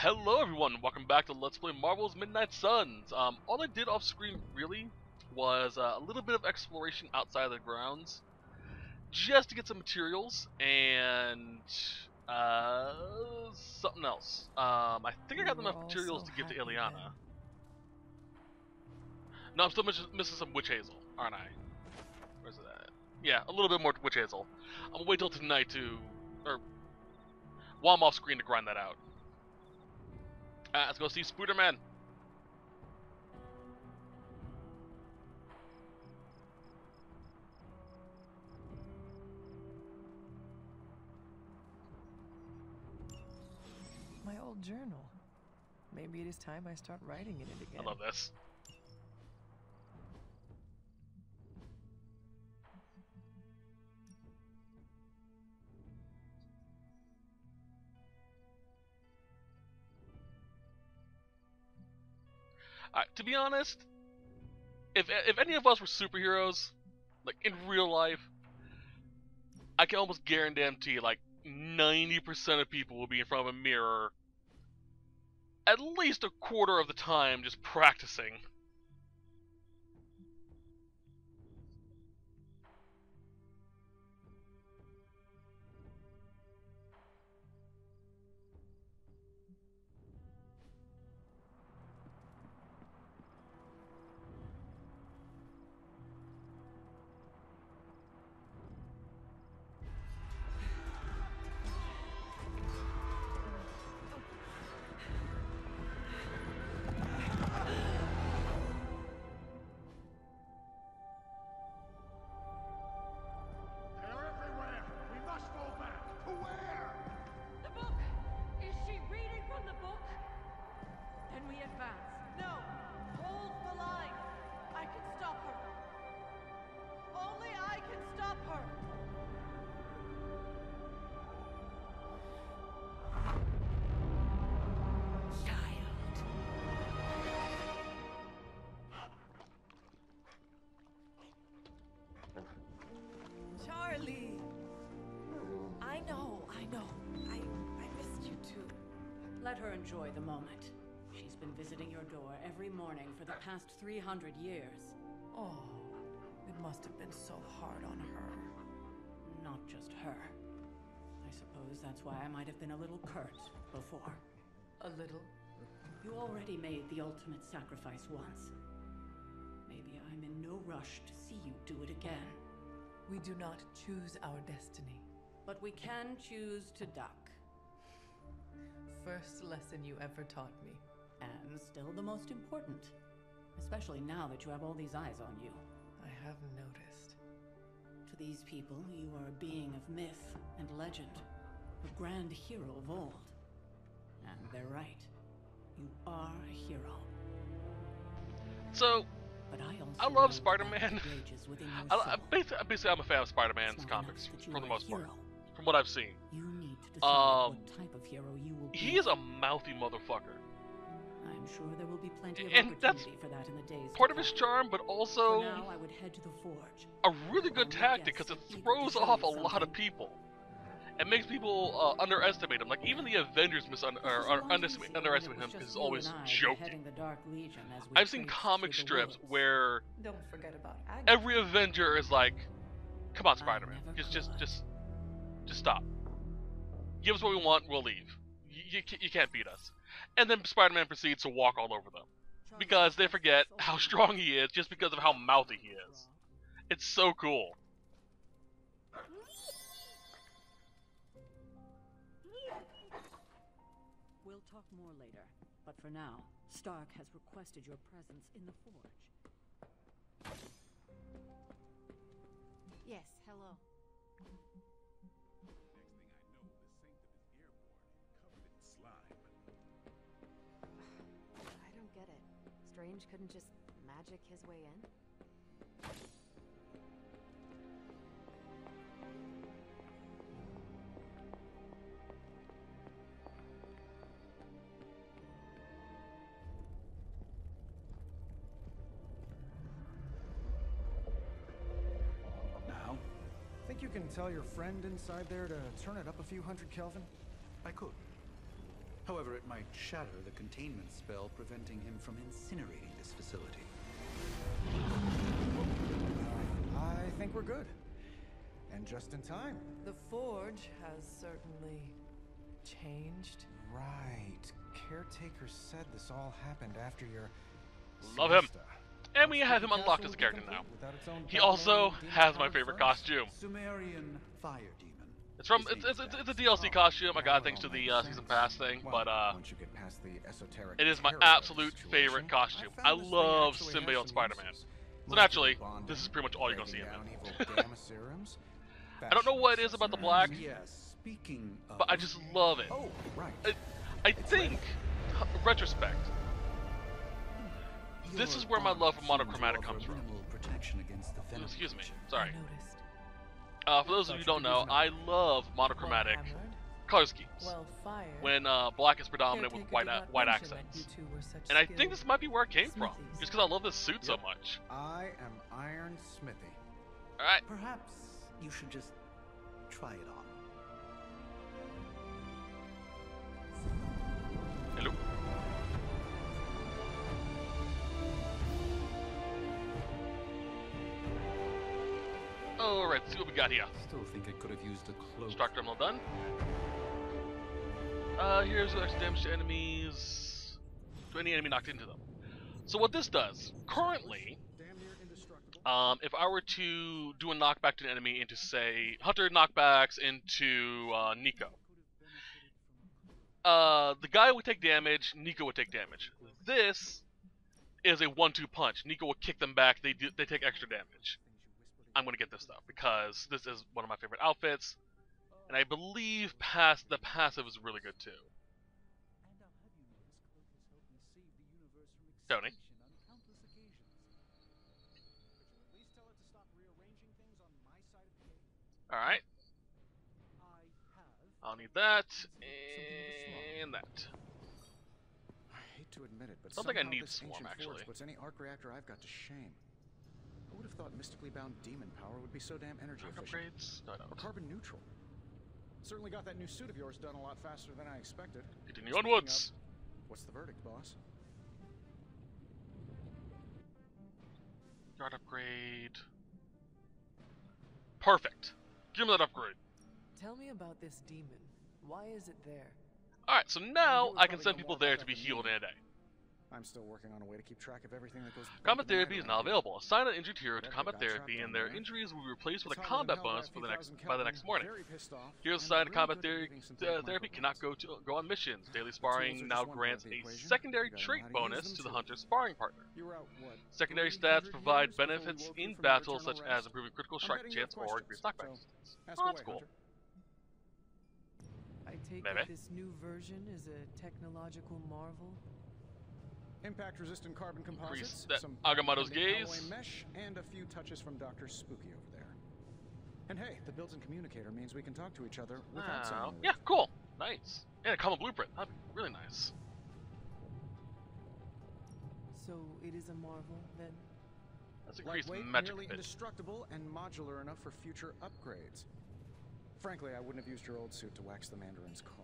Hello everyone, welcome back to Let's Play Marvel's Midnight Suns. All I did off screen really was a little bit of exploration outside of the grounds, just to get some materials and something else. I think I got enough materials to give to Ileana. No, I'm still missing some witch hazel, aren't I? Where's it at? Yeah, a little bit more witch hazel. I'm gonna wait till tonight or while I'm off screen to grind that out. Let's go see Spooderman. My old journal. Maybe it is time I start writing in it again. I love this. To be honest, if any of us were superheroes, like in real life, I can almost guarantee like 90% of people will be in front of a mirror at least a quarter of the time just practicing. Let her enjoy the moment. She's been visiting your door every morning for the past 300 years. Oh, it must have been so hard on her. Not just her. I suppose that's why I might have been a little curt before. A little? You already made the ultimate sacrifice once. Maybe I'm in no rush to see you do it again. We do not choose our destiny. But we can choose to duck. First lesson you ever taught me. And still the most important. Especially now that you have all these eyes on you. I have noticed. To these people, you are a being of myth and legend. A grand hero of old. And they're right. You are a hero. So, but I love Spider-Man. Basically, I'm a fan of Spider-Man's comics, for the most part. From what I've seen. You need to decide what type of hero you will be. He is a mouthy motherfucker. I'm sure there will be plenty of and that's for that in the days part of his charm, but also for now, I would head to the forge. A really good tactic because it throws off a lot of people. It makes people underestimate him. Like even the Avengers underestimate him because he's always joking. I've seen comic strips where every Avenger is like, "Come on, Spider-Man, just stop. Give us what we want, we'll leave. You can't beat us." And then Spider-Man proceeds to walk all over them. Because they forget how strong he is just because of how mouthy he is. It's so cool. We'll talk more later. But for now, Stark has requested your presence in the forge. Yes, hello. I don't get it. Strange couldn't just magic his way in? Think you can tell your friend inside there to turn it up a few hundred Kelvin? I could. However, it might shatter the containment spell preventing him from incinerating this facility. I think we're good. And just in time. The Forge has certainly changed. Right. Caretaker said this all happened after your Love him. siesta. And we have him unlocked as a character now. He also has my favorite costume. Sumerian fire demon. It's a DLC costume I got thanks to the season pass thing, but once you get past the esoteric it is my terror absolute favorite situation, costume. I I found this thing love actually has Symbiote some Spider-Man. uses. So naturally, Bonding, this is pretty much all you're gonna see breaking of down him. evil gamma serums, I don't know what it is about the black, Yes, speaking of... but I just love it. Oh, right. I think, in retrospect, this is where my love for monochromatic comes from. Protection against the venom Excuse me, legion. sorry. I noticed. For those of you who don't know, I love monochromatic Well hammered, color schemes. well fired. When black is predominant with Caretaker did not white mention that accents. you two were such And I think skilled this might be where it came from, smithies. just because I love this suit so much. I am Iron Smithy. Alright, Perhaps you should just try it on. hello. Alright, let's see what we got here. Still think I could have used a cloak. Struck terminal done. Here's the extra damage to enemies. To any enemy knocked into them. So what this does, currently, if I were to do a knockback to an enemy into, say, Hunter knockbacks into Nico. The guy would take damage, Nico would take damage. This is a 1-2 punch. Nico will kick them back, they take extra damage. I'm gonna get this though, because this is one of my favorite outfits. And I believe the passive is really good too. Tony. Alright. I'll need that, and that. I hate to admit it, but Don't think I somehow need this Swarm, ancient actually. forge puts any arc reactor I've got to shame. I would have thought mystically bound demon power would be so damn energy efficient. Upgrades? No, I Or don't. carbon neutral. Certainly got that new suit of yours done a lot faster than I expected. Continue Speaking onwards. of, what's the verdict, boss? Guard upgrade. Perfect. Give me that upgrade. Tell me about this demon. Why is it there? Alright, so now I can send people there to be healed in a day. I'm still working on a way to keep track of everything that goes. Combat into the therapy is night now around here. available. Assign an injured hero to Whatever combat got therapy, trapped and down their there. injuries will be replaced with a It's hotter combat than hell bonus at for the next 50,000 by the Kelvin. next morning. Very pissed off, Heroes and assigned to really combat good at reading synthetic therapy microwaves. cannot go on missions. Daily tools sparring are now just one grants part of the a equation. secondary You gotta know trait how to use bonus them to the too. hunter's sparring partner. You were out, what, Secondary 300 stats provide years before we benefits woke you in from your battle, such eternal as rest? improving critical I'm strike betting you have chance or increased questions, knockback. so ask Oh, away, that's cool. Hunter. I take Maybe. it this new version is a technological marvel? Impact-resistant carbon composites, that some Agamotto's patent-pending gaze. alloy mesh, and a few touches from Dr. Spooky over there. And hey, the built-in communicator means we can talk to each other without Oh, sounding yeah, weird. cool. Nice. And a common blueprint. That'd be really nice. So it is a marvel, then? Let's increase Lightweight, magic nearly a bit. indestructible, and modular enough for future upgrades. Frankly, I wouldn't have used your old suit to wax the Mandarin's car.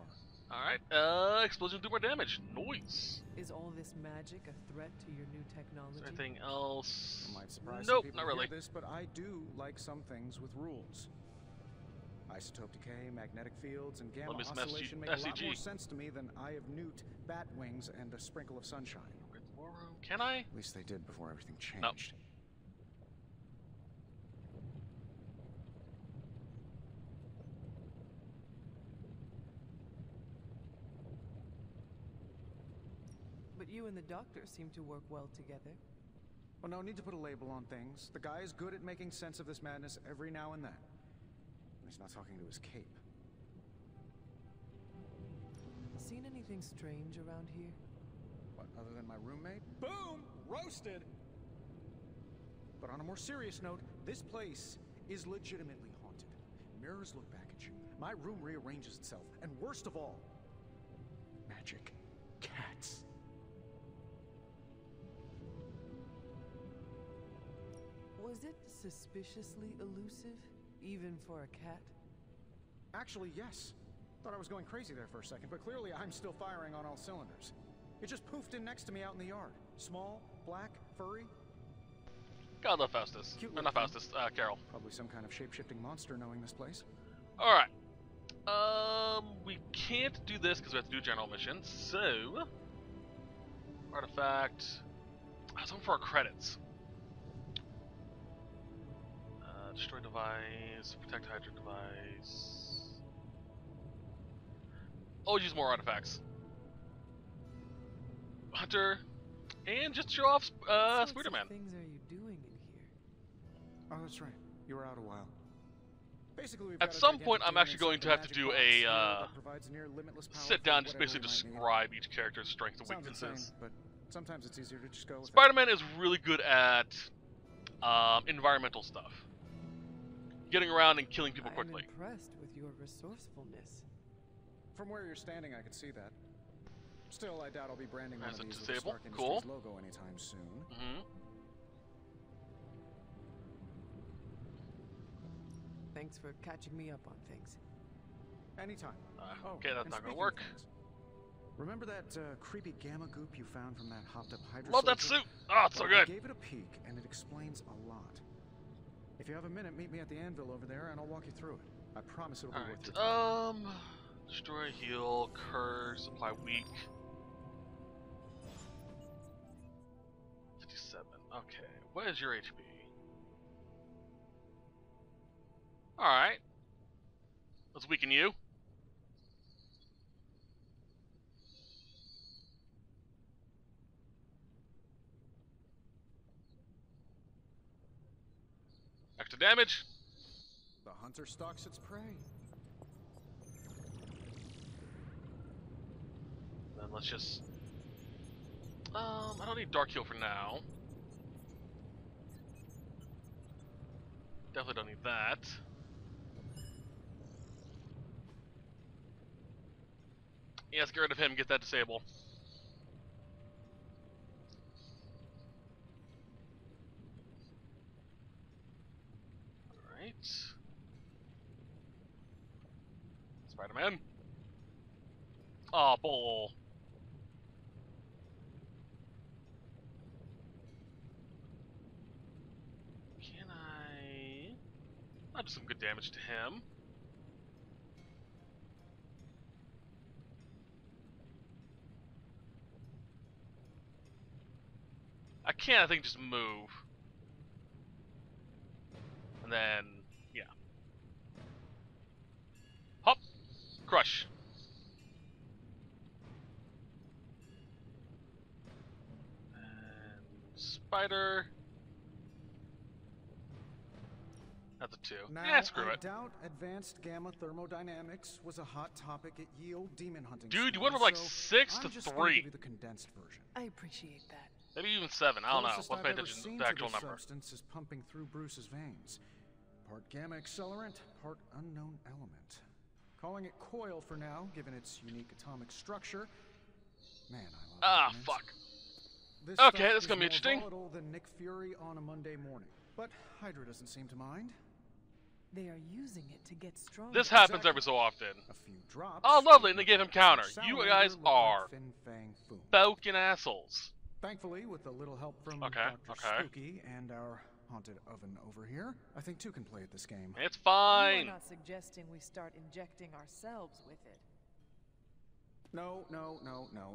Alright, explosions do more damage. Noise. Is all this magic a threat to your new Is technology? there anything else? It might surprise Nope, some people not to hear really. this, but I do like some things with rules. Isotope decay, magnetic fields, and gamma Let me some oscillation make a lot SCG. more sense to me than Eye of Newt, bat wings, and a sprinkle of sunshine. War room. Can I? At least they did before everything changed. Nope. But you and the doctor seem to work well together. Well, no need to put a label on things. The guy is good at making sense of this madness every now and then. He's not talking to his cape. Seen anything strange around here? What, other than my roommate? Boom! Roasted! But on a more serious note, this place is legitimately haunted. Mirrors look back at you. My room rearranges itself. And worst of all, magic cats. Was it suspiciously elusive, even for a cat? Actually, yes. Thought I was going crazy there for a second, but clearly I'm still firing on all cylinders. It just poofed in next to me out in the yard. Small, black, furry. God love Faustus. Cute Or not little Faustus, Carol. Probably some kind of shape-shifting monster knowing this place. Alright. We can't do this because we have to do a general mission, so... Artifact... I was looking for our credits. Destroy device, protect Hydra device... Oh, use more artifacts. Hunter, and just show off Spider-Man. What things are you doing in here? Oh, that's right. You were out a while. Basically, we've At got a some gigantic point, I'm demon actually going to inside have to the do magic a box that provides near limitless power sit for down and just whatever basically you might need. describe each character's strengths and Sounds weaknesses. insane, but sometimes it's easier to just go with it. Spider-Man is really good at environmental stuff. Getting around and killing people quickly. I'm impressed with your resourcefulness. From where you're standing, I could see that. Still, I doubt I'll be branding one As of a these with disable, Stark cool. Industries logo anytime soon. Mm-hmm. Thanks for catching me up on things. Anytime. Okay, that's and not gonna speaking work. of things, remember that creepy gamma goop you found from that hopped-up Hydra Love that soldier? suit! Oh, it's so Well, I good! gave it a peek, and it explains a lot. If you have a minute, meet me at the anvil over there, and I'll walk you through it. I promise it'll be worth your time. Alright, destroy, heal, curse, apply weak. 57, okay. What is your HP? Alright. Let's weaken you. Extra damage. The hunter stalks its prey. Then let's just... I don't need Dark Heal for now. Definitely don't need that. Yeah, let's get rid of him and get that disable. Alright. Spider-Man. Aw, bull. Can I'll do some good damage to him. I can't, I think, just move. And then, yeah. Hop! Crush. And Spider. That's a 2. Now, Yeah, screw I it. doubt advanced gamma thermodynamics was a hot topic at Yield demon hunting. Dude, you school, went from like so 6 to I'm just gonna 3. give you the condensed version. I appreciate that. Maybe even 7, I don't know. Closest Let's I've pay ever attention seen to the actual this number. substance is pumping through Bruce's veins. Part gamma accelerant, part unknown element. Calling it coil for now, given its unique atomic structure. Man, I love elements. Fuck. This Okay, stuff that's is gonna be more interesting. volatile than Nick Fury on a Monday morning. But Hydra doesn't seem to mind. They are using it to get stronger. This happens every so often. A few drops. Oh, lovely, and they gave him counter. You Salamander guys looked like are Fin Fang Foom. fucking assholes. Thankfully, with a little help from Okay, Dr. okay. Spooky and our haunted oven over here, I think two can play at this game. It's You fine. are not suggesting we start injecting ourselves with it. No,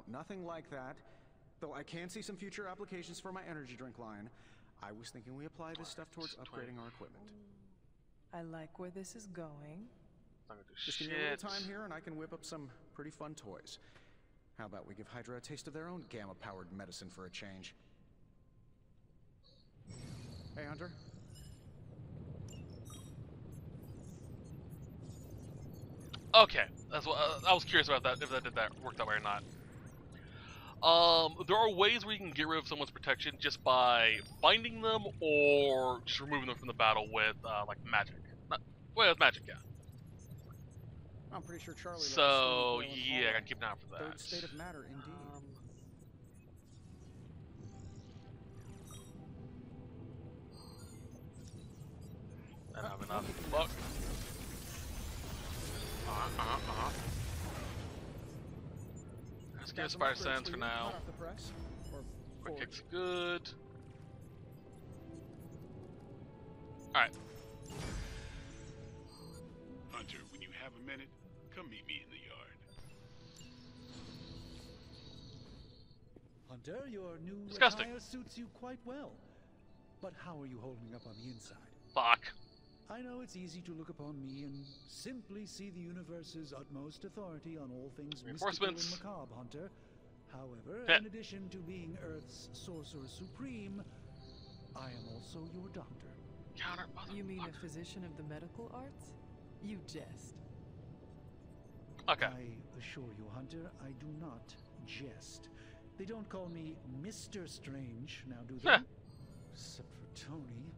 nothing like that. Though I can see some future applications for my energy drink line. I was thinking we apply this stuff towards upgrading our equipment. I like where this is going. Not gonna do Just give me a little shit. time here and I can whip up some pretty fun toys. How about we give Hydra a taste of their own gamma-powered medicine for a change? Hey, Hunter. Okay, that's what I was curious about that. If that work that way or not. There are ways where you can get rid of someone's protection just by binding them or just removing them from the battle with like magic. Well, with magic, yeah. I'm pretty sure Charlie. So yeah, I gotta keep an eye out for that. Third state of matter, indeed. I don't have enough. Fuck. Here's Spider Sense for now. Hot off the press? Or Quick forged? kick's good. Alright. Hunter, when you have a minute, come meet me in the yard. Hunter, your new Disgusting. attire suits you quite well. But how are you holding up on the inside? Fuck. I know it's easy to look upon me and simply see the universe's utmost authority on all things mystical and Reinforcements. macabre, Hunter. However, Heh. in addition to being Earth's sorcerer supreme, I am also your doctor. Counter, You mean a motherfucker. physician of the medical arts? You jest. Okay. I assure you, Hunter, I do not jest. They don't call me Mr. Strange, now do they? Heh. Except for Tony.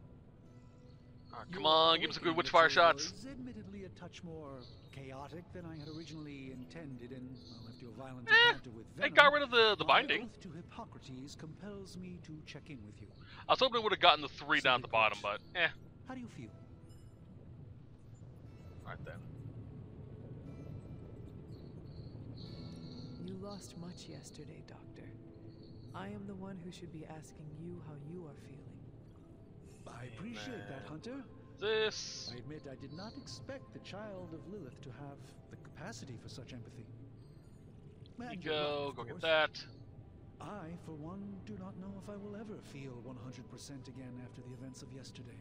Come on, give us a good Witchfire shots. Was admittedly a touch more chaotic than I had originally intended, and well, after a violent encounter with They Venom, got rid of the my binding. oath to Hippocrates compels me to check in with you. I was hoping it would have gotten the 3 down at the bottom, but eh. How do you feel? Alright then. You lost much yesterday, Doctor. I am the one who should be asking you how you are feeling. I appreciate that, Hunter. This. I admit I did not expect the child of Lilith to have the capacity for such empathy. And you're right, Nico, of go get course. that. I, for one, do not know if I will ever feel 100% again after the events of yesterday.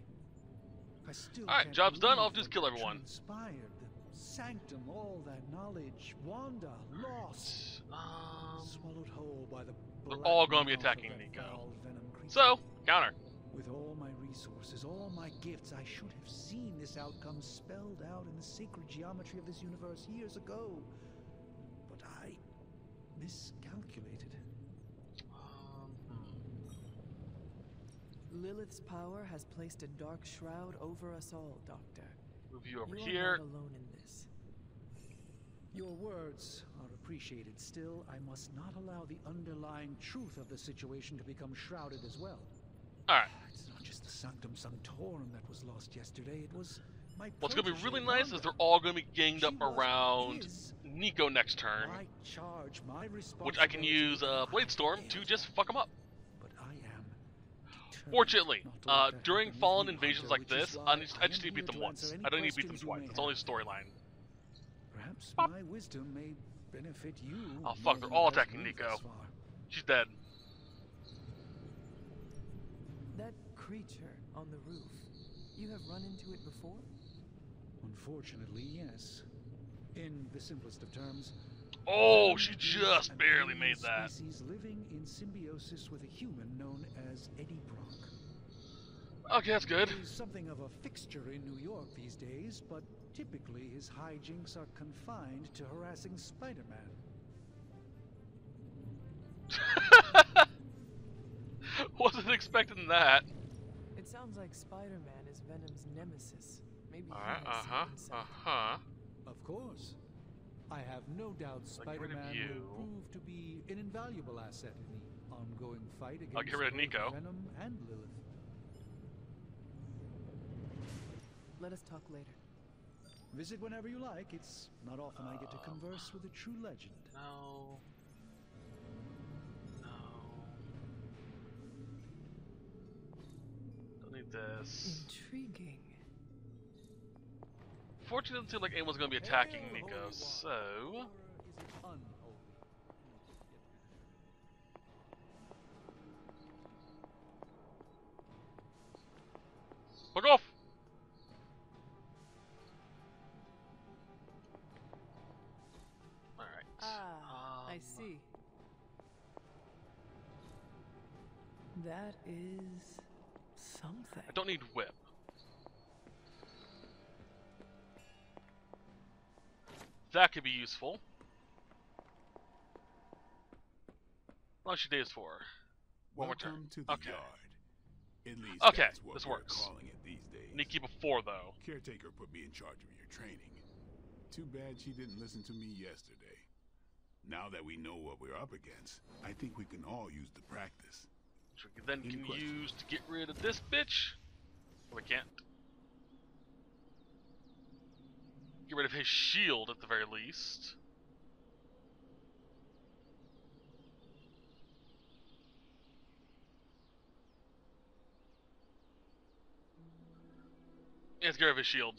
I still Alright, can't job's done, believe I'll just what kill everyone. Transpired, the sanctum, all that knowledge, Wanda, lost, swallowed whole by the They're black all gonna be mouth of attacking that Nico. foul venom creature. So, counter. With all my resources, all my gifts, I should have seen this outcome spelled out in the sacred geometry of this universe years ago. But I miscalculated. Lilith's power has placed a dark shroud over us all, Doctor. Move you over You here. are not alone in this. Your words are appreciated. Still, I must not allow the underlying truth of the situation to become shrouded as well. Alright. It's not just the Sanctum Sanctorum that was lost yesterday. It was my What's gonna be protégé, really nice is Wanda. they're all gonna be ganged She up was around his. Nico next turn, My charge, my which I can responsibility. use Blade Storm I to failed. just fuck them up. But I am determined Fortunately, not to let that during happen with Fallen you, invasions Hunter, like which is this, why I just am need to here beat them to once. answer any I don't need to beat them questions you twice. may It's only have. storyline. Perhaps Bop. my wisdom may benefit you. Oh, fuck, more they're than all it has attacking me Nico. thus far. She's dead. That creature on the roof, you have run into it before? Unfortunately, yes. In the simplest of terms. Oh, venom she is just an barely alien made that. Species living in symbiosis with a human known as Eddie Brock. Okay, that's good. He's something of a fixture in New York these days, but typically his hijinks are confined to harassing Spider-Man. Wasn't expecting that. It sounds like Spider-Man is Venom's nemesis. Maybe he Alright, has some insight. Of course. I have no doubt I'll get rid of Spider-Man you. will prove to be an invaluable asset in the ongoing fight against I'll get rid of both Nico. Venom and Lilith. Let us talk later. Visit whenever you like. It's not often I get to converse with a true legend. No. No. Don't need this. Intriguing. Fortunately, it doesn't seem like anyone's going to be attacking Hail, Nico, Holy One. so... Or is it unholy? Fuck off! Alright. Ah, I see. That is something. I don't need whip. That could be useful. How much days for? One more turn. Welcome to the Okay. yard. At least Okay, that's what this we're works. calling it these days. Need to keep a 4 though. Caretaker put me in charge of your training. Too bad she didn't listen to me yesterday. Now that we know what we're up against, I think we can all use the practice. Which we then Any can questions? use to get rid of this bitch. Or we can't. Get rid of his shield at the very least. Let's get rid of his shield.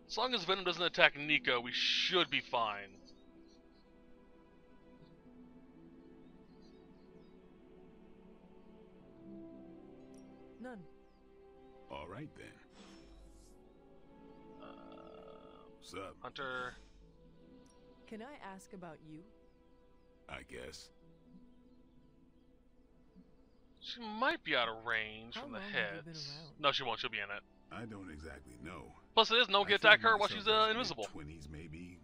As long as Venom doesn't attack Nico, we should be fine. None. All right then. What's up? Hunter. Can I ask about you? I guess. She might be out of range How from the long have you been heads. around? No, she won't. She'll be in it. I don't exactly know. Plus, it is no one can I attack figured her while she's myself as invisible. mid-20s maybe.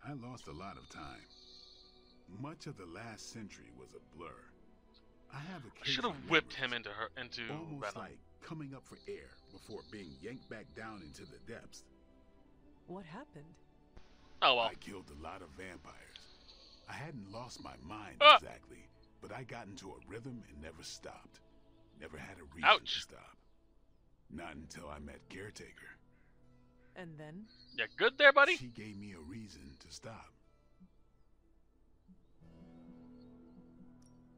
I lost a lot of time. Much of the last century was a blur. I have I should have occasional whipped him memories, into almost Venom. like coming up for air before being yanked back down into the depths. What happened? Oh well. I killed a lot of vampires. I hadn't lost my mind Ah! exactly, but I got into a rhythm and never stopped. Never had a reason Ouch. to stop. Not until I met Caretaker. And then? Yeah, good there, buddy? She gave me a reason to stop.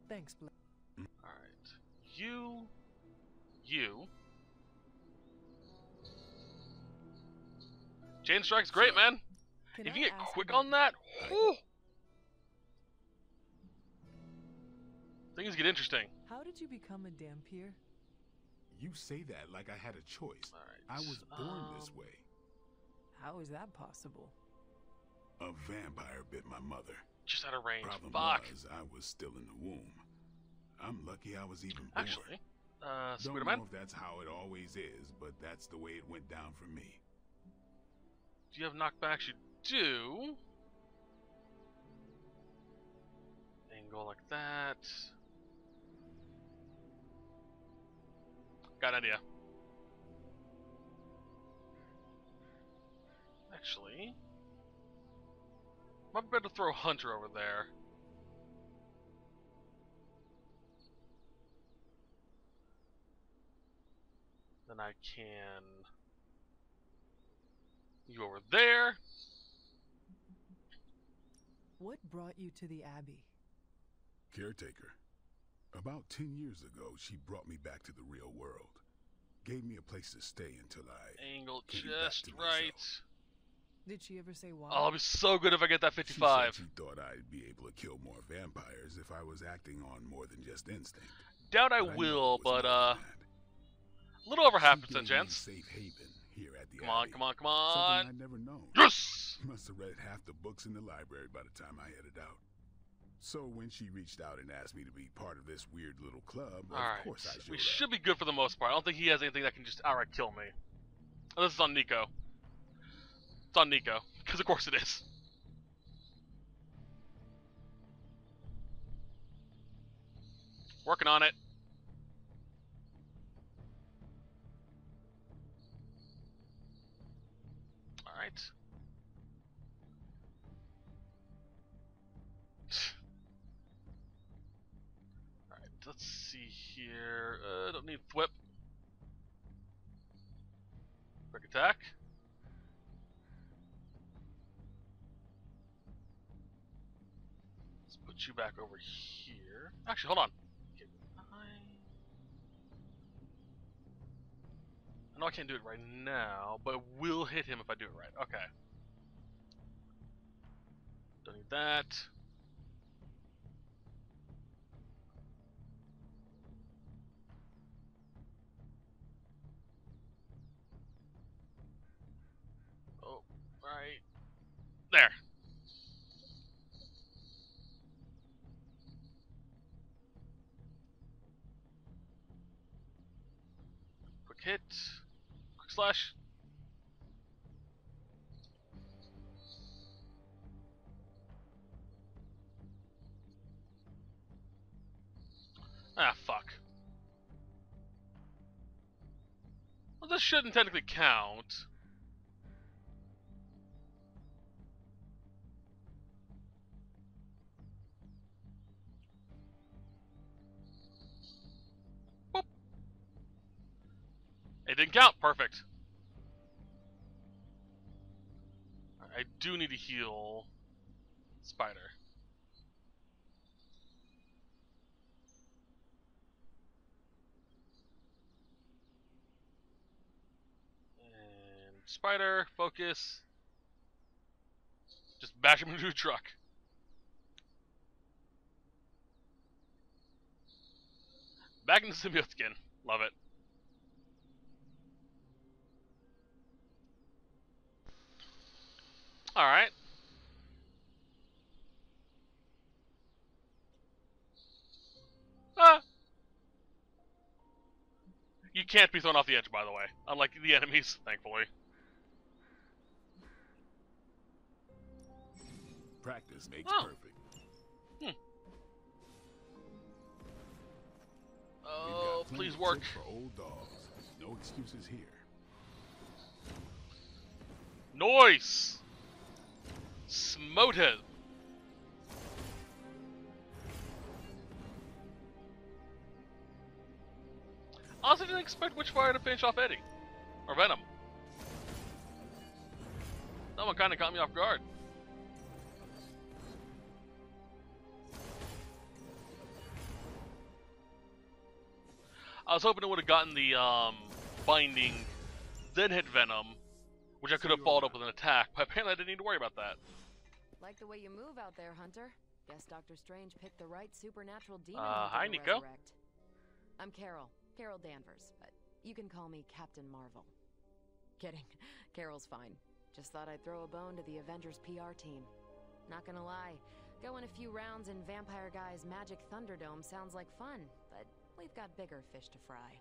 Thanks, Black. Alright. You. Chain Strike's great, man. Can If I you get ask quick about- on that, whew, things get interesting. How did you become a Dampier? You say that like I had a choice. Alright. I was born this way. How is that possible? A vampire bit my mother. Just out of range. Problem Fuck. was, I was still in the womb. I'm lucky I was even born. Actually, Don't Spider-Man, know if that's how it always is, but that's the way it went down for me. do you have knockbacks? You do. Angle like that. Got an idea. Actually, might be better to throw Hunter over there. Then I can. You over there. What brought you to the Abbey? Caretaker. About 10 years ago, she brought me back to the real world. Gave me a place to stay until I... Angle Came back just to right. myself. Did she ever say why? Oh, it'll be so good if I get that She 55. said she thought I'd be able to kill more vampires if I was acting on more than just instinct. Doubt I But know will, it was but more than that. a little over half She percent gave me chance. safe haven here at the Come on, Abbey. come on, come on. Something I'd never known. Yes! Must have read half the books in the library by the time I headed out. So when she reached out and asked me to be part of this weird little club, of Alright, course I showed we up. should be good for the most part. I don't think he has anything that can just outright kill me. Unless it's on Nico. It's on Nico, because of course it is. Working on it. Alright. Alright, let's see here. Don't need Thwip. Quick attack. Let's put you back over here. Actually, hold on. Okay, I know I can't do it right now, but it will hit him if I do it right. Okay. Don't need that. Oh, right. There. Quick hit. Quick slash. Ah, fuck. Well, this shouldn't technically count. Boop. It didn't count. Perfect. I do need to heal Spider. Spider, focus. Just bash him into a truck. Back into symbiote skin. Love it. Alright. Ah! You can't be thrown off the edge, by the way. Unlike the enemies, thankfully. Practice makes perfect. Oh, please work. For old dogs. No excuses here. Noise! Smote him. I also didn't expect Witchfire to finish off Eddie. Or Venom. That one kind of caught me off guard. I was hoping it would have gotten the binding, then hit Venom, which I could have followed up with an attack, but apparently I didn't need to worry about that. Like the way you move out there, Hunter. Guess Dr. Strange picked the right supernatural demon Hi, to Nico. resurrect. I'm Carol Danvers, but you can call me Captain Marvel. Kidding, Carol's fine. Just thought I'd throw a bone to the Avengers PR team. Not gonna lie, going a few rounds in Vampire Guy's Magic Thunderdome sounds like fun, but we've got bigger fish to fry.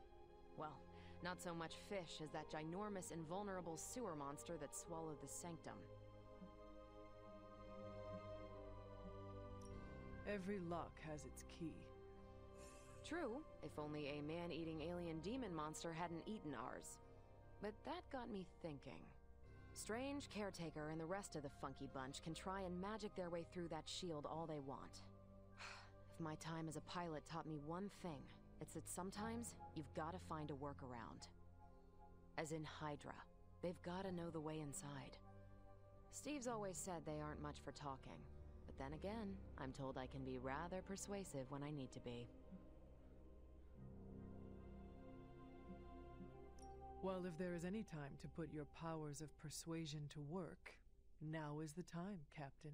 Well, not so much fish as that ginormous invulnerable sewer monster that swallowed the Sanctum. Every lock has its key. True, if only a man-eating alien demon monster hadn't eaten ours. But that got me thinking. Strange, Caretaker, and the rest of the funky bunch can try and magic their way through that shield all they want. If my time as a pilot taught me one thing, it's that sometimes you've got to find a workaround. As in Hydra, they've got to know the way inside. Steve's always said they aren't much for talking, but then again, I'm told I can be rather persuasive when I need to be. Well, if there is any time to put your powers of persuasion to work, now is the time, Captain.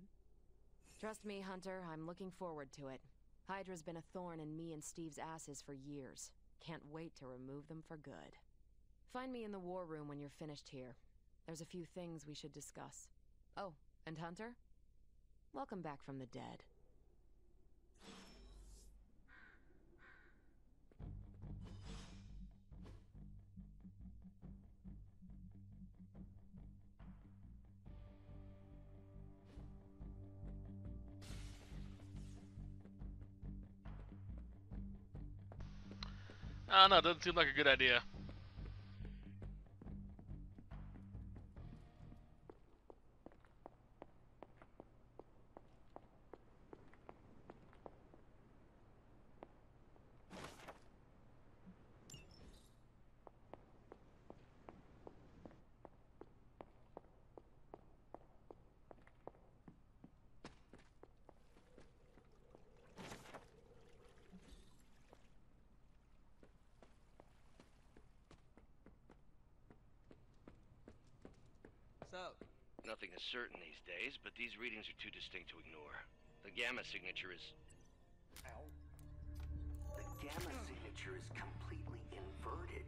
Trust me, Hunter, I'm looking forward to it. Hydra's been a thorn in me and Steve's asses for years. Can't wait to remove them for good. Find me in the war room when you're finished here. There's a few things we should discuss. Oh, and Hunter? Welcome back from the dead. I don't know, doesn't seem like a good idea. Nothing is certain these days, but these readings are too distinct to ignore. The gamma signature is... Ow. The gamma signature is completely inverted.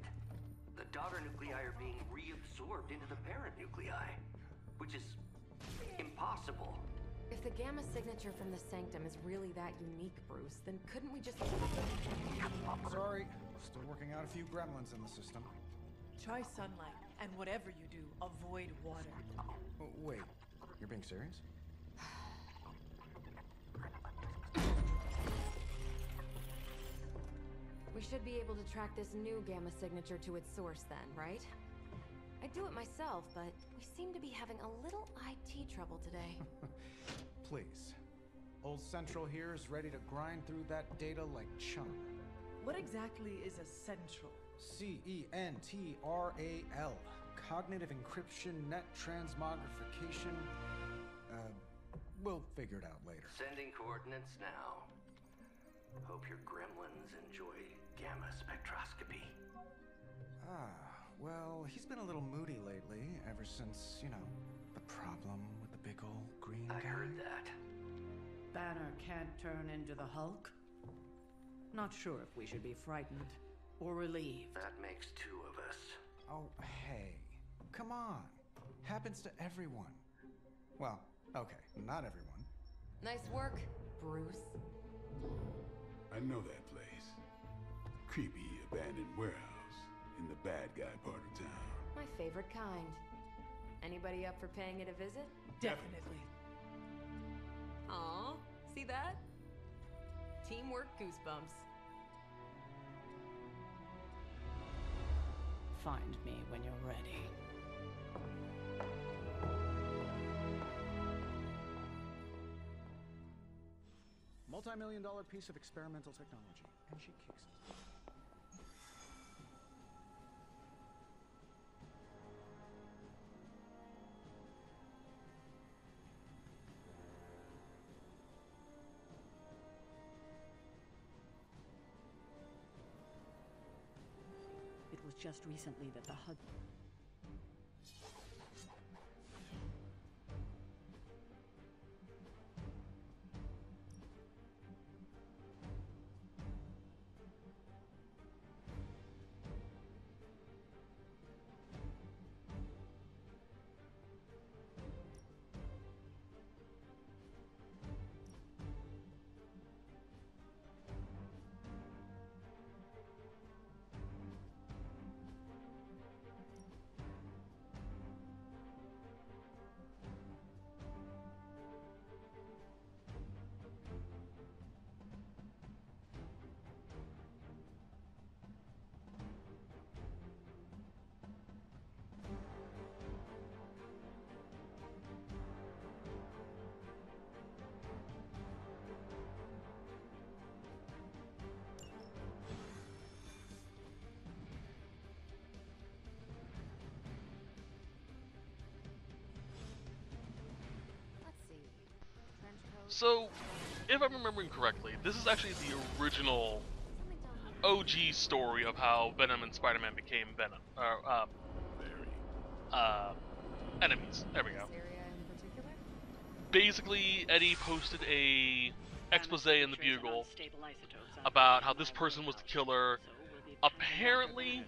The daughter nuclei are being reabsorbed into the parent nuclei, which is impossible. If the gamma signature from the Sanctum is really that unique, Bruce, then couldn't we just... Sorry, still working out a few gremlins in the system. Try sunlight, and whatever you do, avoid water. Oh, wait, you're being serious? We should be able to track this new gamma signature to its source then, right? I'd do it myself, but we seem to be having a little IT trouble today. Please. Old Central here is ready to grind through that data like chum. What exactly is a central? CENTRAL. Cognitive encryption, net transmogrification. We'll figure it out later. Sending coordinates now. Hope your gremlins enjoy gamma spectroscopy. Well, he's been a little moody lately, ever since, you know, the problem with the big old green guy. I heard that. Banner can't turn into the Hulk? Not sure if we should be frightened or relieved. That makes two of us. Oh, hey. Come on. Happens to everyone. Well, okay, not everyone. Nice work, Bruce. I know that place. Creepy abandoned warehouse in the bad guy part of town. My favorite kind. Anybody up for paying it a visit? Definitely. Aw, see that? Teamwork goosebumps. Find me when you're ready. Multi-million-dollar piece of experimental technology, and she kicks it. It was just recently that the Hydra... So, if I'm remembering correctly, this is actually the original OG story of how Venom and Spider-Man became Venom. Enemies. There we go. Basically, Eddie posted a expose in the Bugle about how this person was the killer. Apparently,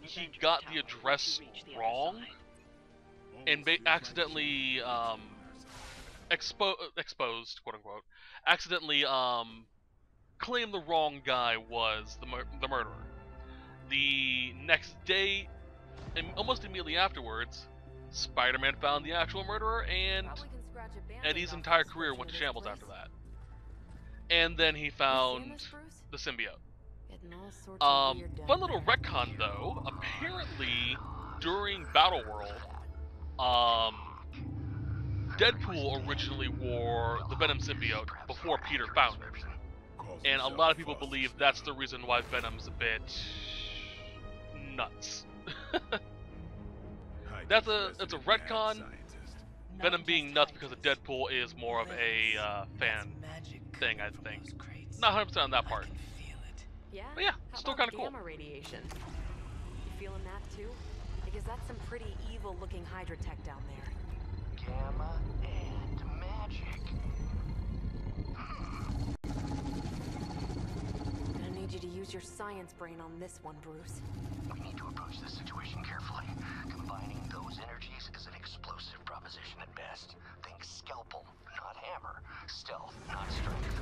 he got the address wrong and accidentally exposed, quote unquote, accidentally claimed the wrong guy was the murderer. The next day, and almost immediately afterwards, Spider-Man found the actual murderer, and Eddie's entire career went to shambles after that. And then he found the symbiote. Fun little retcon though, apparently during Battle World, Deadpool originally wore the Venom symbiote before Peter found it. And a lot of people believe that's the reason why Venom's a bit nuts. It's a retcon. Venom being nuts because of Deadpool is more of a fan thing, I think. Not 100% on that part. Yeah? But yeah, still kind of cool. Gamma radiation. You feeling that too? Because that's some pretty evil-looking Hydra tech down there. Gamma and magic. Gonna need you to use your science brain on this one, Bruce. We need to approach this situation carefully. Combining those energies is an explosive proposition at best. Think scalpel, not hammer. Stealth, not strength.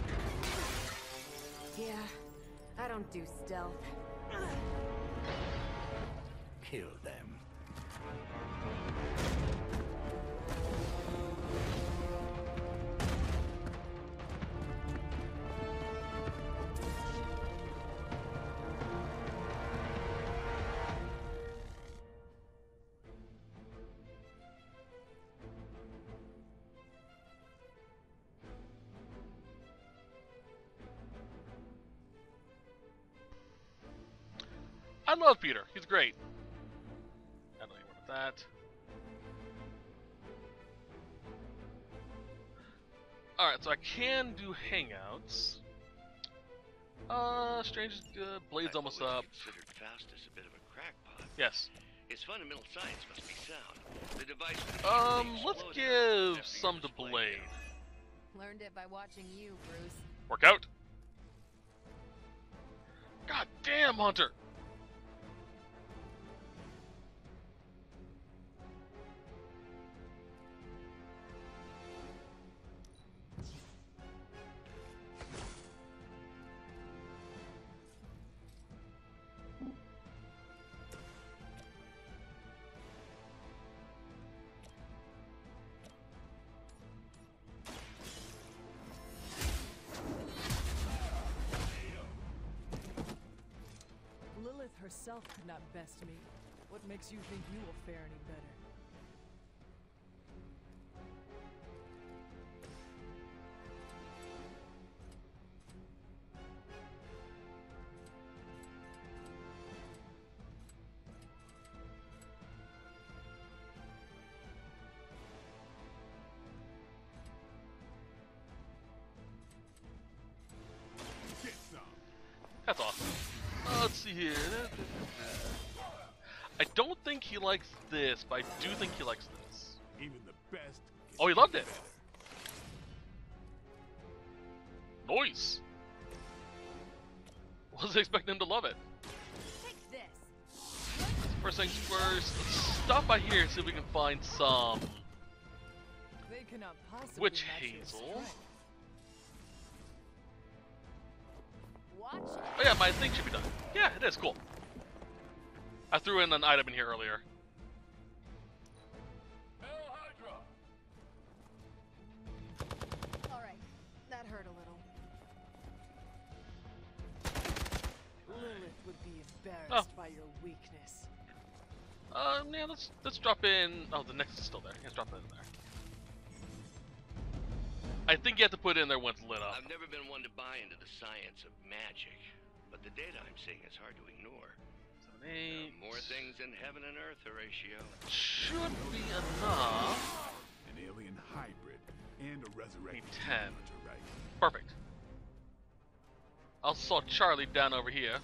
Yeah, I don't do stealth. Kill them. I love Peter. He's great. I don't even want that. Alright, so I can do hangouts. Strange Blade's almost up. Considered Faustus a bit of a crackpot. Yes. His fundamental science must be sound. The device let's give some to Blade. Learned it by watching you, Bruce. Work out. God damn, Hunter! Lilith herself could not best me. What makes you think you will fare any better? Get some. That's awesome. Let's see here. I don't think he likes this, but I do think he likes this. Even the best. Oh, he loved it. Nice. Wasn't expecting him to love it. Take this. First things first, let's stop by here and see if we can find some They cannot possibly witch match your hazel. strength. Watch it. Oh yeah, my thing should be done. Yeah, it is cool. I threw in an item in here earlier. Hydra. All right, that hurt a little. Lilith would be embarrassed by your weakness. Yeah, let's drop in. Oh, the nexus is still there. Let's drop that in there. I think you have to put it in there when it's lit up. I've never been one to buy into the science of magic, but the data I'm seeing is hard to ignore. 7, 8. More things in heaven and earth, Horatio. Should be enough. An alien hybrid and a resurrected 10. Hunter, right? Perfect. I saw Charlie down over here.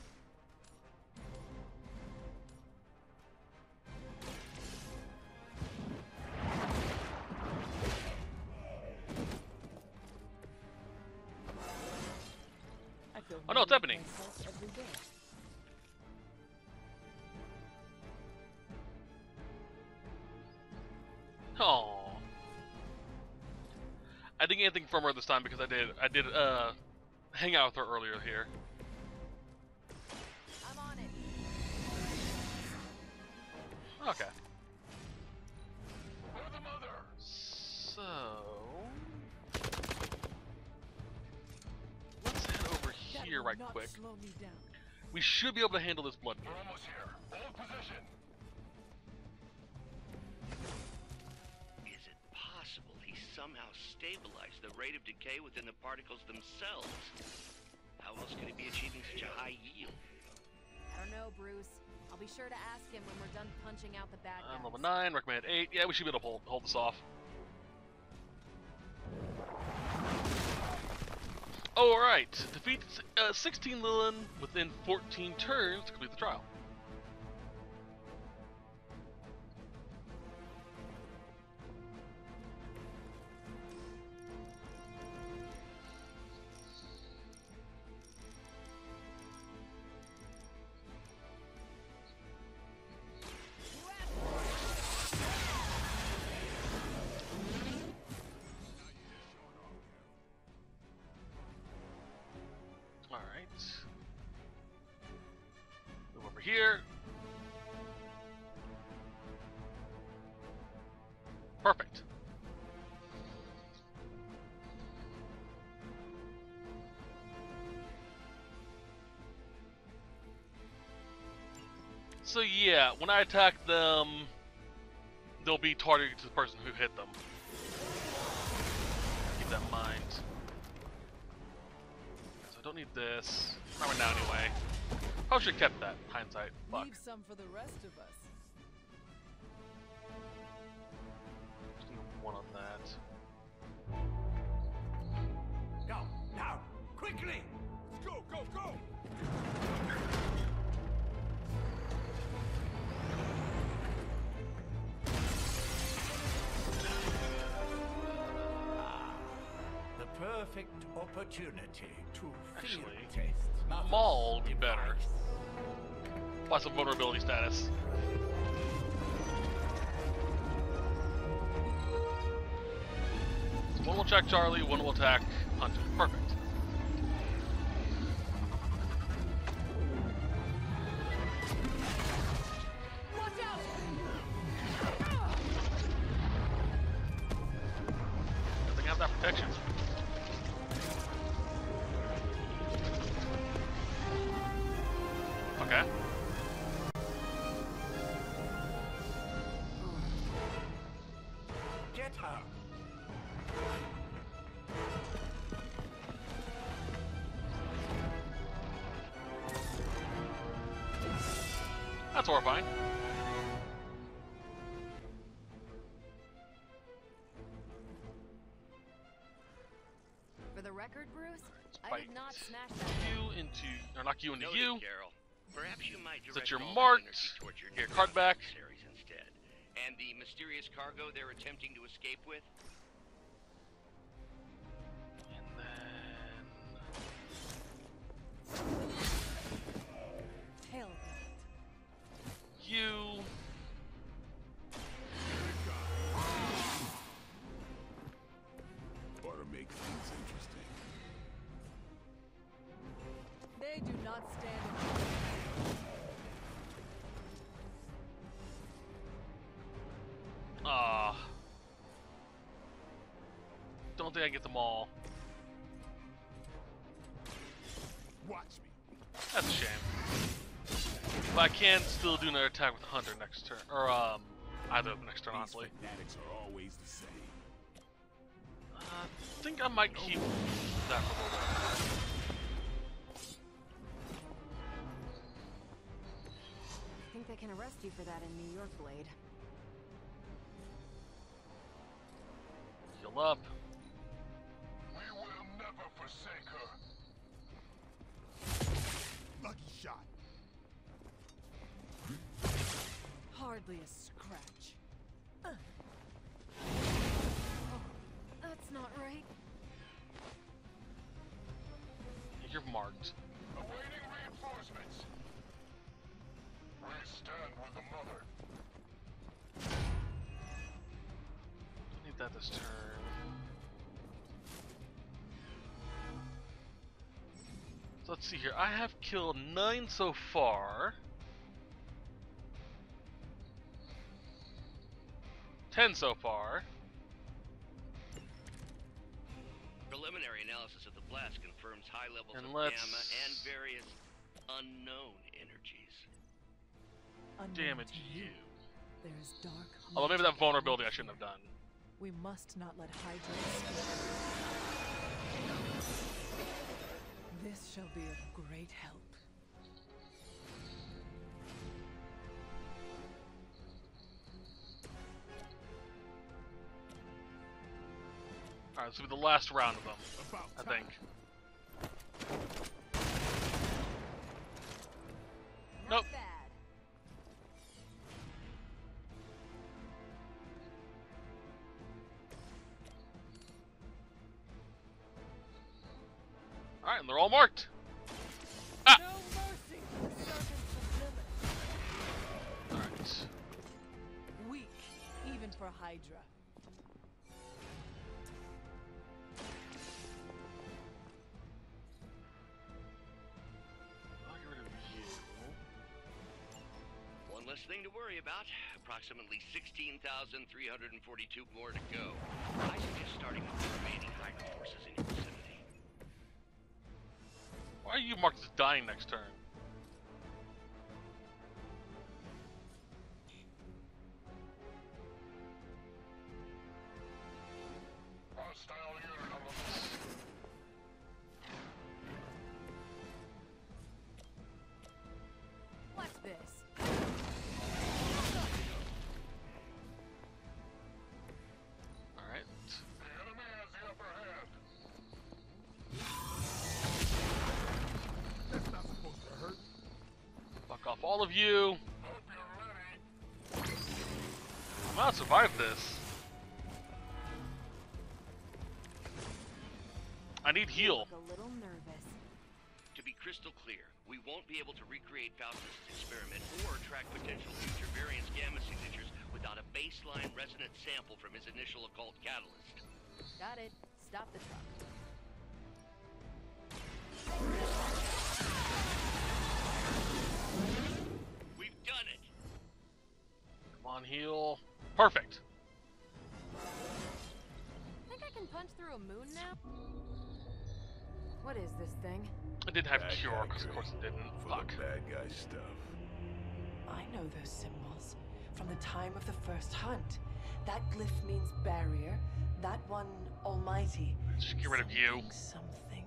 I feel Oh no, it's happening. myself every day. Oh. I didn't get anything from her this time because I did hang out with her earlier here. I'm on it. Okay. So let's head over That here will right not quick. slow me down. We should be able to handle this blood. We're almost here. Hold position. Is it possible he somehow stabilized the rate of decay within the particles themselves? How else could he be achieving such a high yield? I don't know, Bruce. I'll be sure to ask him when we're done punching out the bad guys. Level 9, recommended 8. Yeah, we should be able to hold this off. Alright, defeat 16 Lilith within 14 turns to complete the trial. Move over here. Perfect. So yeah, when I attack them, they'll be targeted to the person who hit them. Keep that in mind. So I don't need this. Not right now anyway. Probably should have kept that. Hindsight. Fuck. Leave some for the rest of us. Just need one on that. Go, now, quickly! Go, go, go! perfect opportunity to Actually, field test Maul would be better. device. Plus some vulnerability status. So one will attack Charlie, one will attack Hunter. Perfect. Doesn't have that protection. Okay. Get her. That's horrifying. For the record, Bruce, I Fight did not smash that you into, or knock you into Noted, you. Carol. Perhaps you might That direct you're all that marked. energy towards your Get your new card back. adversaries instead. And the mysterious cargo they're attempting to escape with? And then Hell, you. Ought to make things interesting. they do not stand. Don't think I get them all. Watch me. That's a shame. But I can still do another attack with Hunter next turn, or either of the next turn, These honestly. fanatics are always the same. I think I might keep that for a little bit. I think they can arrest you for that in New York, Blade. Heal up. We will never forsake her. Lucky shot. Hardly a scratch. That's not right. You're marked. Awaiting reinforcements. We stand with the mother. I need that this turn. So let's see here. I have killed 9 so far. 10 so far. Preliminary analysis of the blast confirms high levels And of let's- gamma and various unknown energies. Unknown Damage to you. There is dark. Although maybe magic that vulnerability I at shouldn't have work done. here. We must not let Hydra escape. This shall be of great help. Alright, this will be the last round of them, I think. Nope. Not bad. Alright, and they're all marked. No mercy for the servants of Lilith. Alright. Weak, even for Hydra. I'll get rid of you. One less thing to worry about. Approximately 16,342 more to go. I suggest starting with the remaining Hydra forces in your vicinity. Why are you marked as dying next turn? Hostile unit on the move. What's this? Alright. The enemy has the upper hand. That's not supposed to hurt. Fuck off all of you. Hope you're ready. I'm gonna survive this. I need heal. You look a little nervous. To be crystal clear, we won't be able to recreate Faustus' experiment or track potential future variants' gamma signatures without a baseline resonant sample from his initial occult catalyst. Got it. Stop the truck. We've done it! Come on, heal. Perfect. Think I can punch through a moon now? What is this thing? It didn't have Bad cure, guy because of crate. course it didn't. Full Fuck. of bad guy stuff. I know those symbols from the time of the first hunt. That glyph means barrier, that one almighty. Just get rid of you. Something.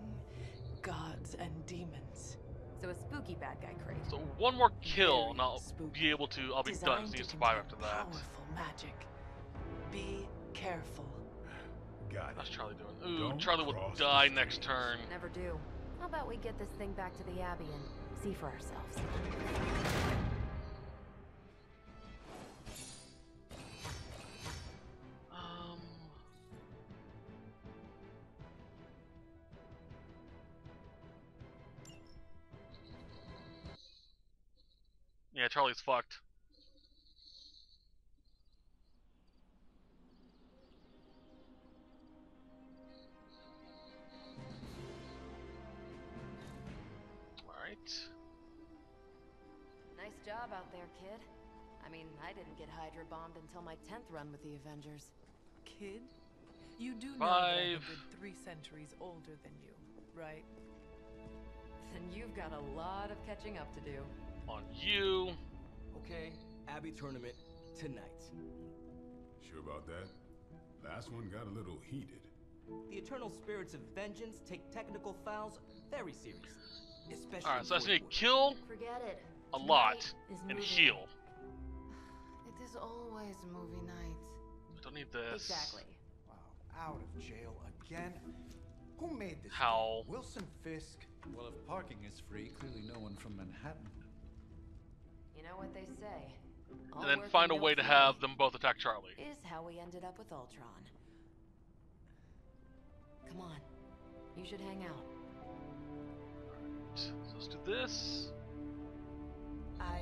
Gods and demons. So a spooky bad guy crate. So one more kill, and Very I'll spooky. be able to. I'll be done. Designed So you to survive contain after that. Powerful magic. Be careful. Got How's it. Charlie doing? Ooh, Don't Charlie will cross die the next streams. turn. Never do. How about we get this thing back to the Abbey and see for ourselves? Yeah, Charlie's fucked. Alright. Nice job out there, kid. I mean, I didn't get Hydra bombed until my 10th run with the Avengers. Kid, you do know that I'm a 5. good 3 centuries older than you, right? Then you've got a lot of catching up to do. On you. Okay, Abbey tournament tonight. Sure about that? Last one got a little heated. The eternal spirits of vengeance take technical fouls very seriously. Especially Alright, so I just void need to work. kill Forget it. a Tonight lot is and movie heal. night. It is always movie night. I don't need this. Exactly. Wow, out of jail again? Who made this? How? Wilson Fisk? Well, if parking is free, clearly no one from Manhattan. You know what they say. All And then work find a and way no to play have them both attack Charlie. is how we ended up with Ultron. Come on. You should hang out. So let's do this. I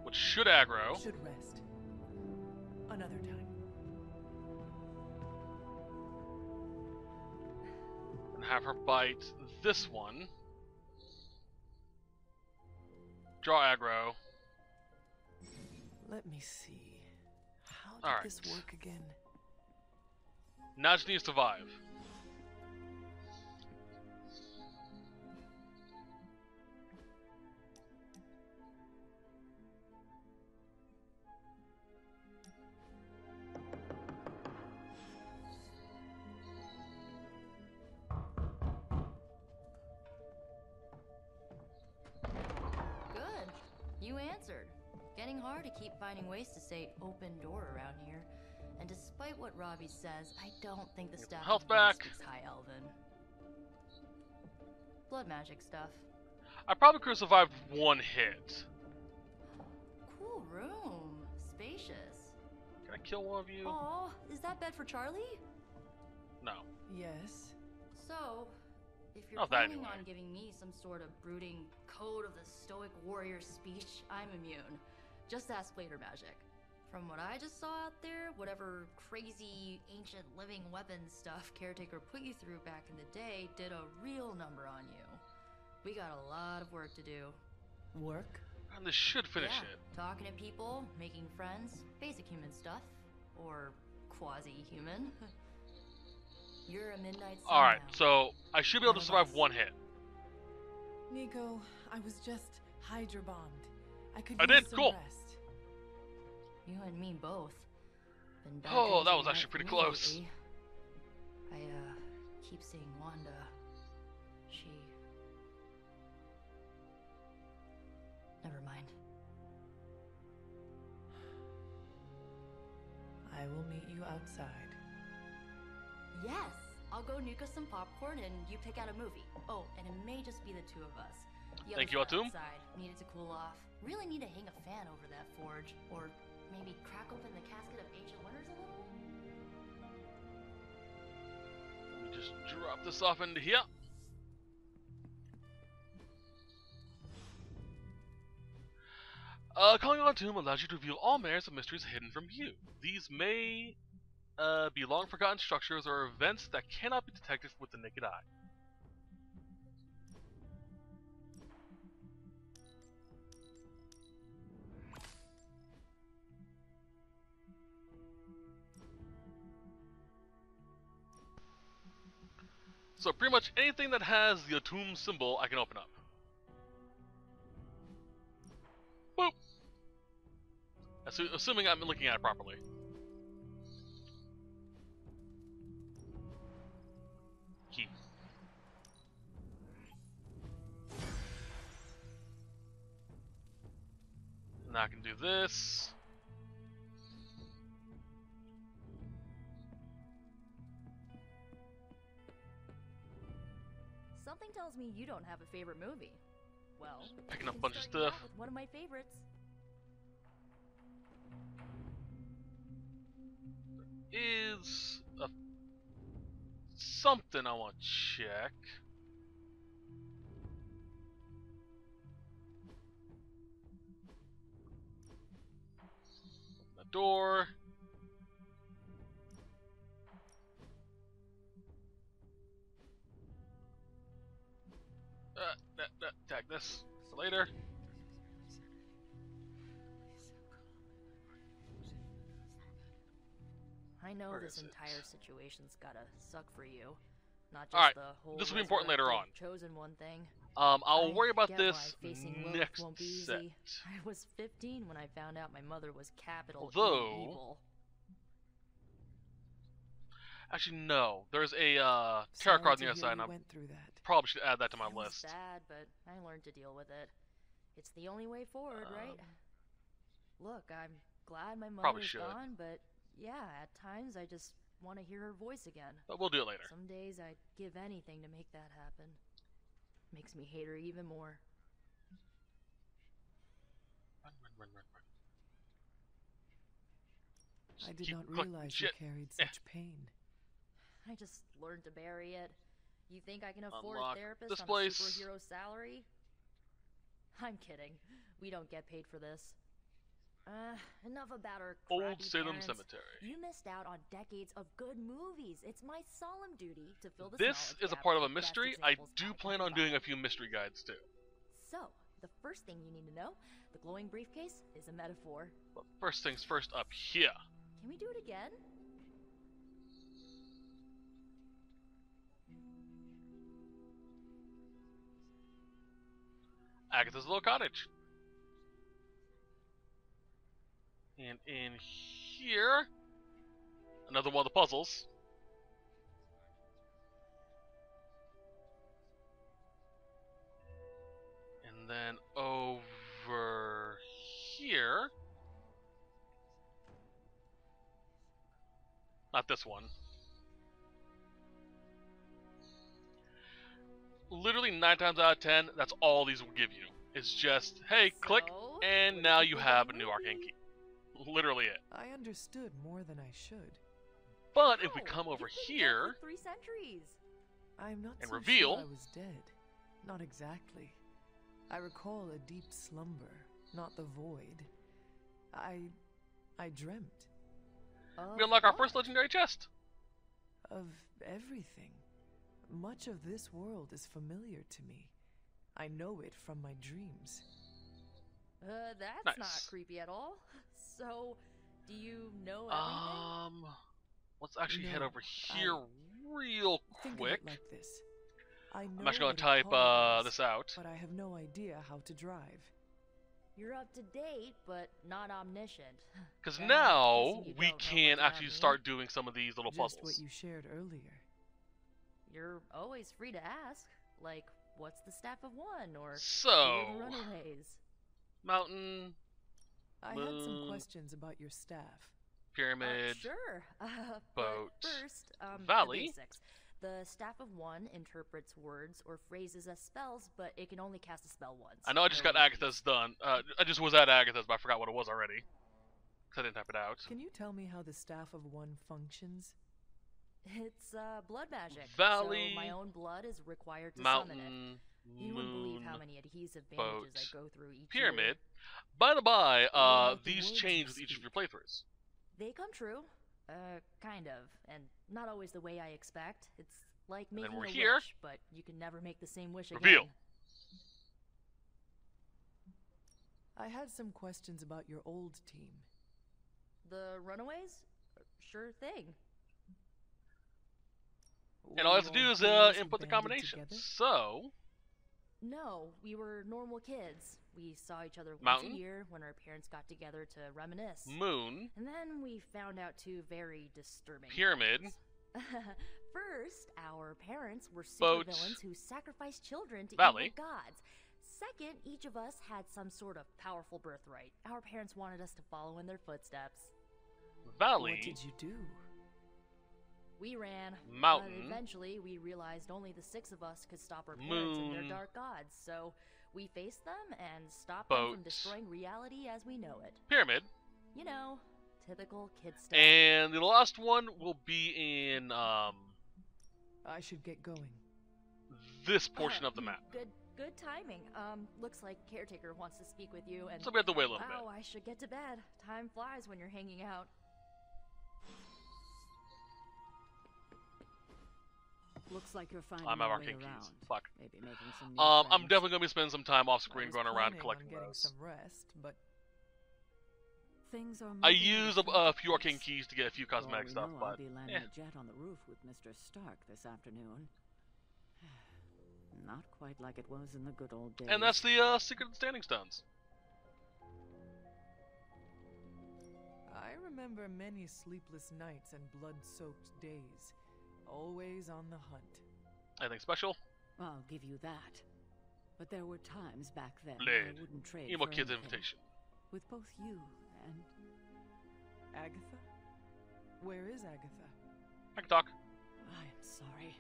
Which should aggro. should rest. Another time. And have her bite this one. Draw aggro. Let me see. How did Alright. this work again? Now she needs to survive. Good. You answered. Getting hard to keep finding ways to say open door around here. And despite what Robbie says, I don't think the Get staff some health of Rome back. speaks High Elven. Blood magic stuff. I probably could have survived one hit. Cool room. Spacious. Can I kill one of you? Aw, is that bed for Charlie? No. Yes. So, if you're Not that planning anyway. on giving me some sort of brooding code of the stoic warrior speech, I'm immune. Just ask later, magic. From what I just saw out there, whatever crazy ancient living weapons stuff Caretaker put you through back in the day did a real number on you. We got a lot of work to do. Work? And this should finish Yeah, it. talking to people, making friends, basic human stuff. Or quasi-human. You're a midnight sun Alright, now. so I should be able to One of survive us. one hit. Nico, I was just Hydra bombed. I could I use did? some Cool. rest. You and me both. Been bad Oh, guys that in was the actually night pretty for me close. lately. I keep seeing Wanda. She... Never mind. I will meet you outside. Yes! I'll go nuke us some popcorn and you pick out a movie. Oh, and it may just be the two of us. The Thank others you, are Atum. outside, needed to cool off. Really need to hang a fan over that forge. Or maybe crack open the casket of ancient wonders a little? Let me just drop this off into here. Calling on Tomb allows you to reveal all manners of mysteries hidden from view. These may be long-forgotten structures or events that cannot be detected with the naked eye. So pretty much anything that has the Tomb symbol, I can open up. Boop! Assuming I'm looking at it properly. Key. Now I can do this. Something tells me you don't have a favorite movie. Well, Picking up a bunch of stuff. With one of my favorites. Is something I want to check. Open the door. Tag this for later. I know Where this is it? entire situation's gotta suck for you. Not just Alright, the whole this will be important later on. chosen one thing. I'll worry about get this why facing Lilith next won't be set. easy. I was 15 when I found out my mother was capital Although- E evil. Actually, no. There's a tarot Sorry card on to the other hear side, you and I went through that. probably should add that to my It was list. sad, but I learned to deal with it. It's the only way forward, right? Look, I'm glad my mother Probably is should. gone, but yeah, at times I just want to hear her voice again. But we'll do it later. Some days I'd give anything to make that happen. Makes me hate her even more. Run. I did Keep not clicking realize you shit. carried such pain. I just learned to bury it. You think I can afford Unlock a therapist this on place. a superhero salary? I'm kidding. We don't get paid for this. Enough about our Old crappy Salem parents. Cemetery. You missed out on decades of good movies. It's my solemn duty to fill this This knowledge is a gap part of with a the best mystery. I examples do can plan on doing a provide. few mystery guides too. So, the first thing you need to know, the glowing briefcase is a metaphor. But first things first, up here. Can we do it again? Agatha's little cottage. And in here, another one of the puzzles. And then over here, not this one. Literally 9 times out of 10, that's all these will give you. It's just, hey, click, So, and now you have a new arcane key. Literally it. I understood more than I should. But if we Wow, come over you've been dead here, for 3 centuries. I'm not And so reveal- sure I was dead. Not exactly. I recall a deep slumber, not the void. I dreamt we unlock our first legendary chest. of everything. Much of this world is familiar to me. I know it from my dreams. That's not Nice. creepy at all. So, do you know everything? Let's actually head No, over here real Think quick. of it like this. I know I'm actually what gonna a type car is, this out. but I have no idea how to drive. You're up to date, but not omniscient. Because Well, now guessing you we don't know can much actually about me. start doing some of these little Just what puzzles. you shared earlier. You're always free to ask, like, what's the Staff of One, or who are So, the Runaways? mountain, I had some Moon. questions about your staff. pyramid, Sure. boat, but first, valley. The basics. The Staff of One interprets words or phrases as spells, but it can only cast a spell once. I know I just got No Agatha's done. I just was at Agatha's, but I forgot what it was already. Because I didn't type it out. Can you tell me how the Staff of One functions? It's blood magic. Valley, so my own blood is required to mountain, summon it. You wouldn't believe how many adhesive boat, bandages I go through each pyramid. year. By the by, Like the these words change you with each of your speak. playthroughs. They come true. Kind of. And not always the way I expect. It's like And then making we're a here. wish, but you can never make the same wish Reveal. again. I had some questions about your old team. The Runaways? Sure thing. And all you have to do is input the combination. So, No, we were normal kids. We saw each other once Mountain. a year when our parents got together to reminisce. moon, And then we found out two very disturbing pyramid, things. First, our parents were Boat. supervillains who sacrificed children to Valley. evil gods. Second, each of us had some sort of powerful birthright. Our parents wanted us to follow in their footsteps. valley, What did you do? We ran. Mountain. But eventually, we realized only the six of us could stop our parents and their Moon. dark gods. So we faced them and stopped them from Boat. destroying reality as we know it. pyramid, You know, typical kid stuff. and the last one will be in I should get going. this portion of the map. Good timing. Looks like Caretaker wants to speak with you, and So we have to wait a little wow, I should get to bed. Time flies when you're hanging out. Looks like you're finding I'm your at way arcane keys. around. Fuck. Maybe making some new I'm friends. definitely gonna be spending some time off I screen was going around planning collecting on getting those. some rest, but Things are I moving at use a a fast few arcane pace. keys to get a few For all cosmetic we stuff, know, but I'll be landing eh. a jet on the roof with Mr. Stark this afternoon. Not quite like it was in the good old days. And that's the secret of the standing stones. I remember many sleepless nights and blood-soaked days. Always on the hunt. Anything special? I'll give you that. But there were times back then Blade. I wouldn't trade Emo for Kid's anything. invitation. With both you and Agatha? Where is Agatha? I can talk. I'm sorry.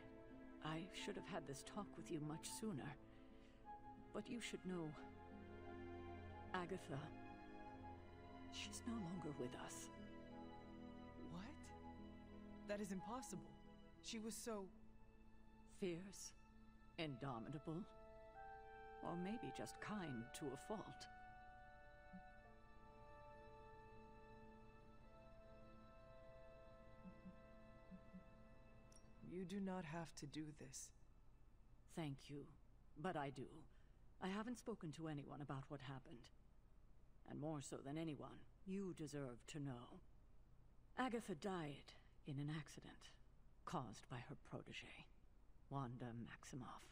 I should have had this talk with you much sooner. But you should know, Agatha, she's no longer with us. What? That is impossible. She was so... Fierce, indomitable, or maybe just kind to a fault. You do not have to do this. Thank you, but I do. I haven't spoken to anyone about what happened. And more so than anyone, you deserve to know. Agatha died in an accident caused by her protege, Wanda Maximoff.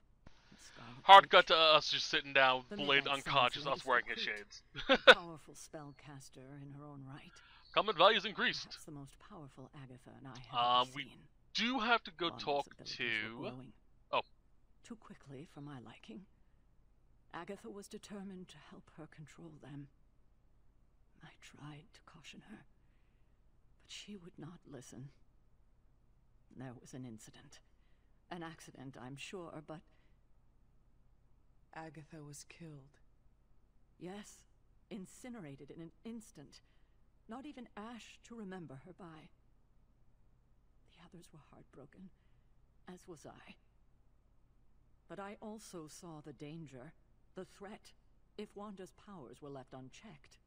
the Scarlet Hard Witch. cut to us just sitting down, The Blade Midnight Sun's unconscious, us latest wearing his recruit. shades. A powerful spellcaster in her own right. Combat values increased. Perhaps the most powerful Agatha and I have ever We seen. do have to go Wanda's talk abilities to... were growing. Oh. Too quickly for my liking. Agatha was determined to help her control them. I tried to caution her, but she would not listen. There was an incident. An accident, I'm sure, but... Agatha was killed. Yes, incinerated in an instant. Not even ash to remember her by. The others were heartbroken, as was I. But I also saw the danger, the threat, if Wanda's powers were left unchecked.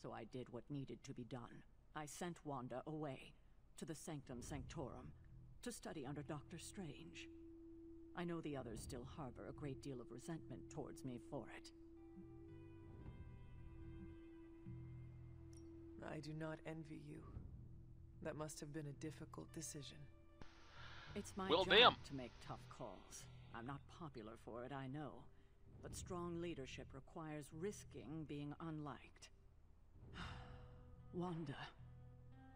So I did what needed to be done. I sent Wanda away, to the Sanctum Sanctorum, to study under Doctor Strange. I know the others still harbor a great deal of resentment towards me for it. I do not envy you. That must have been a difficult decision. It's my Well, job damn. to make tough calls. I'm not popular for it, I know. But strong leadership requires risking being unliked. Wanda,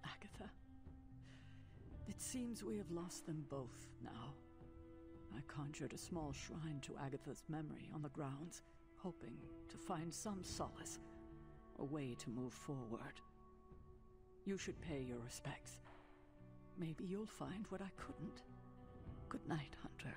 Agatha. It seems we have lost them both now. I conjured a small shrine to Agatha's memory on the grounds, hoping to find some solace, a way to move forward. You should pay your respects. Maybe you'll find what I couldn't. Good night, Hunter.